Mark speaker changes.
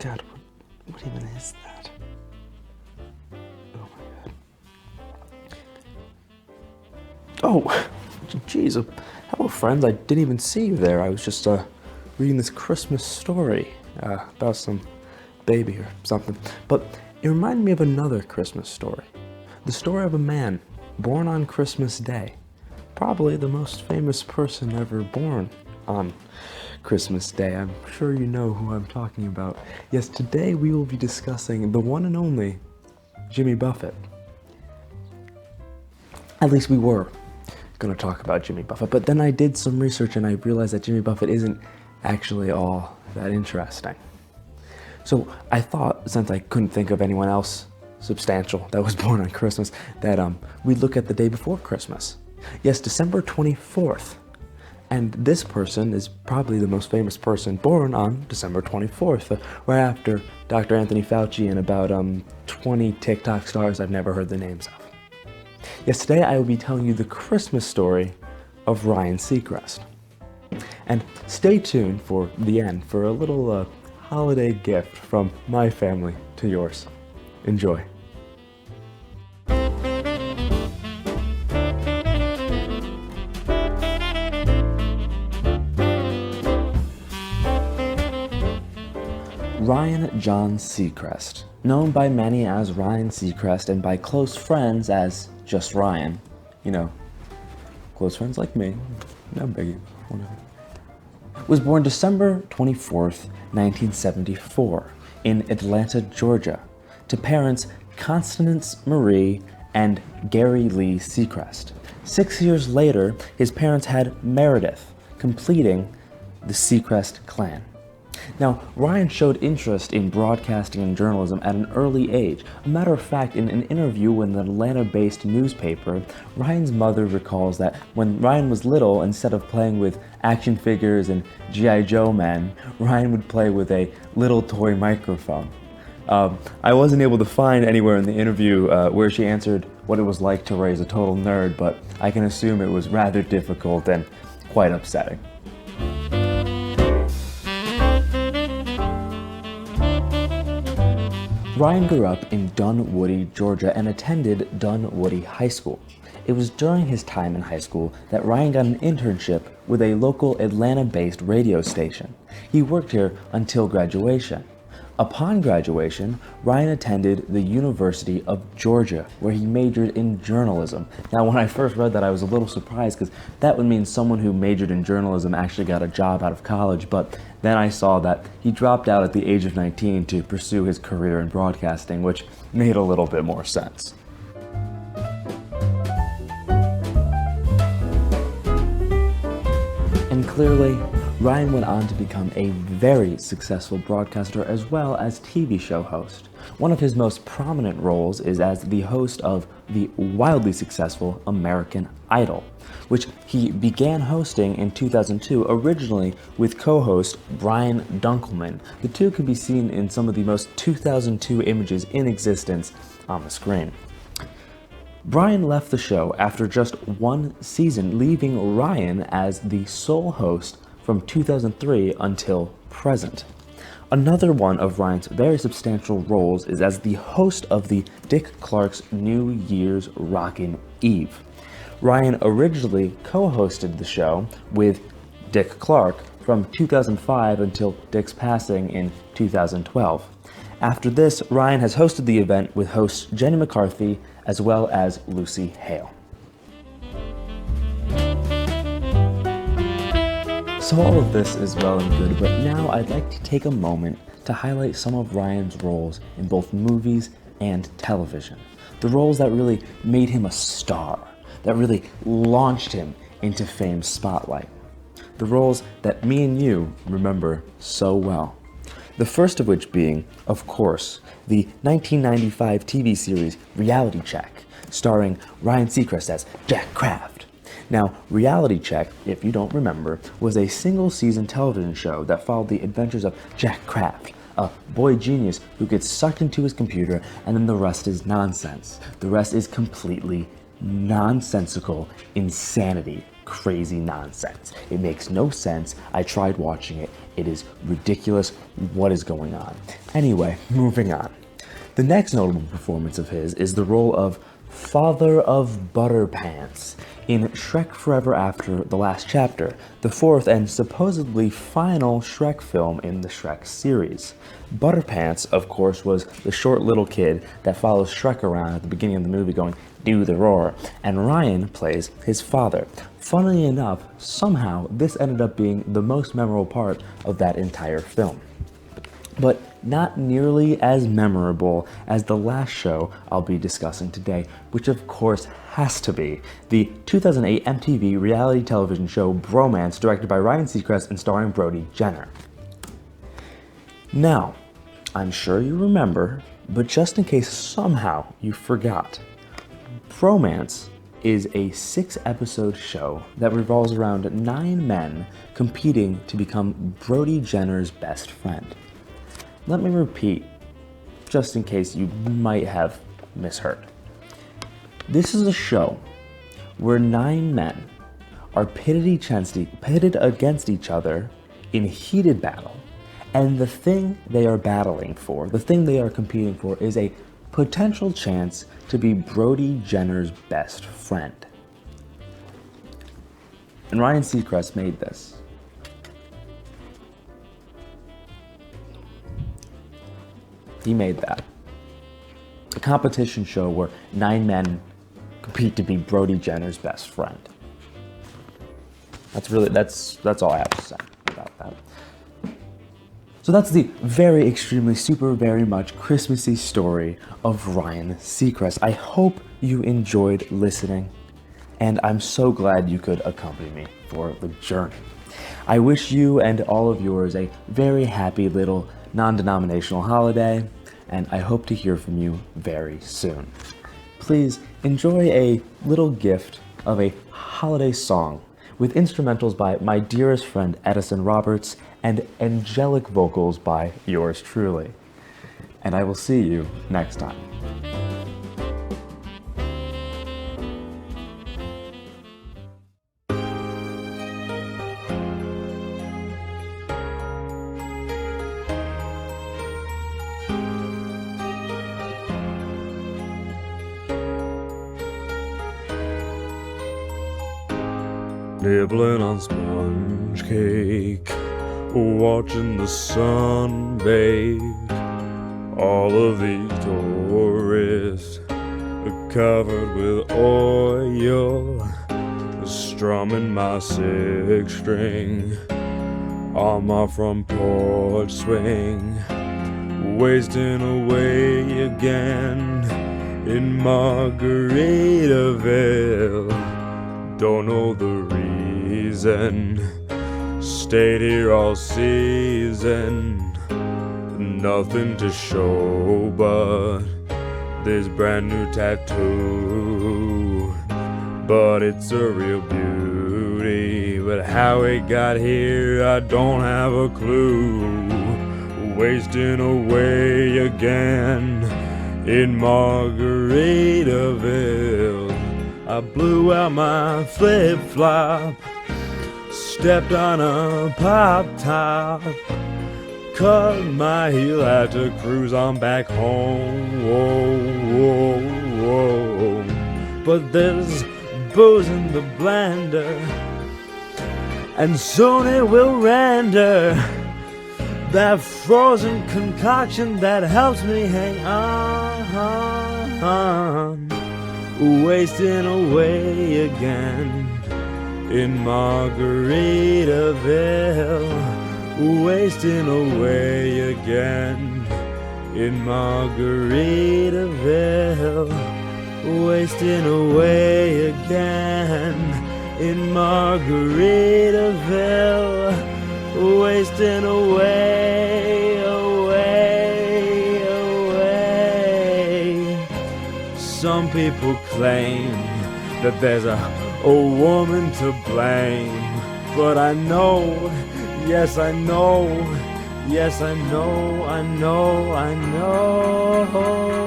Speaker 1: God, what even is that? Oh my God. Oh, geez. Hello, friends. I didn't even see you there. I was just reading this Christmas story about some baby or something. But it reminded me of another Christmas story. The story of a man born on Christmas Day. Probably the most famous person ever born on Christmas Day. I'm sure you know who I'm talking about. Yes, today we will be discussing the one and only Jimmy Buffett. At least we were going to talk about Jimmy Buffett, but then I did some research and I realized that Jimmy Buffett isn't actually all that interesting. So I thought, since I couldn't think of anyone else substantial that was born on Christmas, that we'd look at the day before Christmas. Yes, December 24th. And this person is probably the most famous person born on December 24th, right after Dr. Anthony Fauci and about 20 TikTok stars I've never heard the names of. Yes, today I will be telling you the Christmas story of Ryan Seacrest. And stay tuned for the end for a little holiday gift from my family to yours. Enjoy. Ryan John Seacrest, known by many as Ryan Seacrest and by close friends as just Ryan. You know, close friends like me, no biggie, whatever. Was born December 24th, 1974, in Atlanta, Georgia, to parents Constance Marie and Gary Lee Seacrest. 6 years later, his parents had Meredith, completing the Seacrest clan. Now, Ryan showed interest in broadcasting and journalism at an early age. A matter of fact, in an interview with an Atlanta-based newspaper, Ryan's mother recalls that when Ryan was little, instead of playing with action figures and G.I. Joe men, Ryan would play with a little toy microphone. I wasn't able to find anywhere in the interview where she answered what it was like to raise a total nerd, but I can assume it was rather difficult and quite upsetting. Ryan grew up in Dunwoody, Georgia, and attended Dunwoody High School. It was during his time in high school that Ryan got an internship with a local Atlanta-based radio station. He worked here until graduation. Upon graduation, Ryan attended the University of Georgia, where he majored in journalism. Now, when I first read that, I was a little surprised because that would mean someone who majored in journalism actually got a job out of college, but then I saw that he dropped out at the age of 19 to pursue his career in broadcasting, which made a little bit more sense. And clearly, Ryan went on to become a very successful broadcaster as well as TV show host. One of his most prominent roles is as the host of the wildly successful American Idol, which he began hosting in 2002, originally with co-host Brian Dunkelman. The two can be seen in some of the most 2002 images in existence on the screen. Brian left the show after just one season, leaving Ryan as the sole host from 2003 until present. Another one of Ryan's very substantial roles is as the host of the Dick Clark's New Year's Rockin' Eve. Ryan originally co-hosted the show with Dick Clark from 2005 until Dick's passing in 2012. After this, Ryan has hosted the event with hosts Jenny McCarthy as well as Lucy Hale. So all of this is well and good, but now I'd like to take a moment to highlight some of Ryan's roles in both movies and television. The roles that really made him a star, that really launched him into fame's spotlight. The roles that me and you remember so well. The first of which being, of course, the 1995 TV series Reality Check, starring Ryan Seacrest as Jack Kraft. Now, Reality Check, if you don't remember, was a single-season television show that followed the adventures of Jack Kraft, a boy genius who gets sucked into his computer, and then the rest is nonsense. The rest is completely nonsensical insanity. crazy nonsense. It makes no sense. I tried watching it. It is ridiculous. What is going on? Anyway, moving on. The next notable performance of his is the role of Father of Butterpants in Shrek Forever After the Last Chapter, the fourth and supposedly final Shrek film in the Shrek series. Butterpants, of course, was the short little kid that follows Shrek around at the beginning of the movie going, "Do the roar," and Ryan plays his father. Funnily enough, somehow this ended up being the most memorable part of that entire film. But not nearly as memorable as the last show I'll be discussing today, which of course has to be the 2008 MTV reality television show Bromance, directed by Ryan Seacrest and starring Brody Jenner. Now, I'm sure you remember, but just in case somehow you forgot, Bromance is a 6-episode show that revolves around 9 men competing to become Brody Jenner's best friend. Let me repeat, just in case you might have misheard. This is a show where 9 men are pitted against each other in heated battle, and the thing they are battling for, the thing they are competing for, is a potential chance to be Brody Jenner's best friend. And Ryan Seacrest made this. He made that. A competition show where 9 men compete to be Brody Jenner's best friend. That's all I have to say about that. So that's the very extremely super very much Christmassy story of Ryan Seacrest. I hope you enjoyed listening, and I'm so glad you could accompany me for the journey. I wish you and all of yours a very happy little non-denominational holiday, and I hope to hear from you very soon. Please enjoy a little gift of a holiday song with instrumentals by my dearest friend Edison Roberts and angelic vocals by yours truly. And I will see you next time.
Speaker 2: Nibbling on sponge cake, watching the sun bake. All of these tourists are covered with oil, strumming my 6-string on my front porch swing, wasting away again in Margaritaville. Don't know the reason, stayed here all season. Nothing to show but this brand new tattoo. But it's a real beauty, but how it got here I don't have a clue. Wasting away again in Margaritaville. I blew out my flip-flop, stepped on a pop-top, cut my heel, had to cruise on back home. Whoa, whoa, whoa. But there's booze in the blender, and soon it will render that frozen concoction that helps me hang on. Wasting away again in Margaritaville. Wasting away again in Margaritaville. Wasting away again in Margaritaville. Wasting away, away, away. Some people claim that there's a woman to blame, but I know, yes I know, yes I know, I know, I know.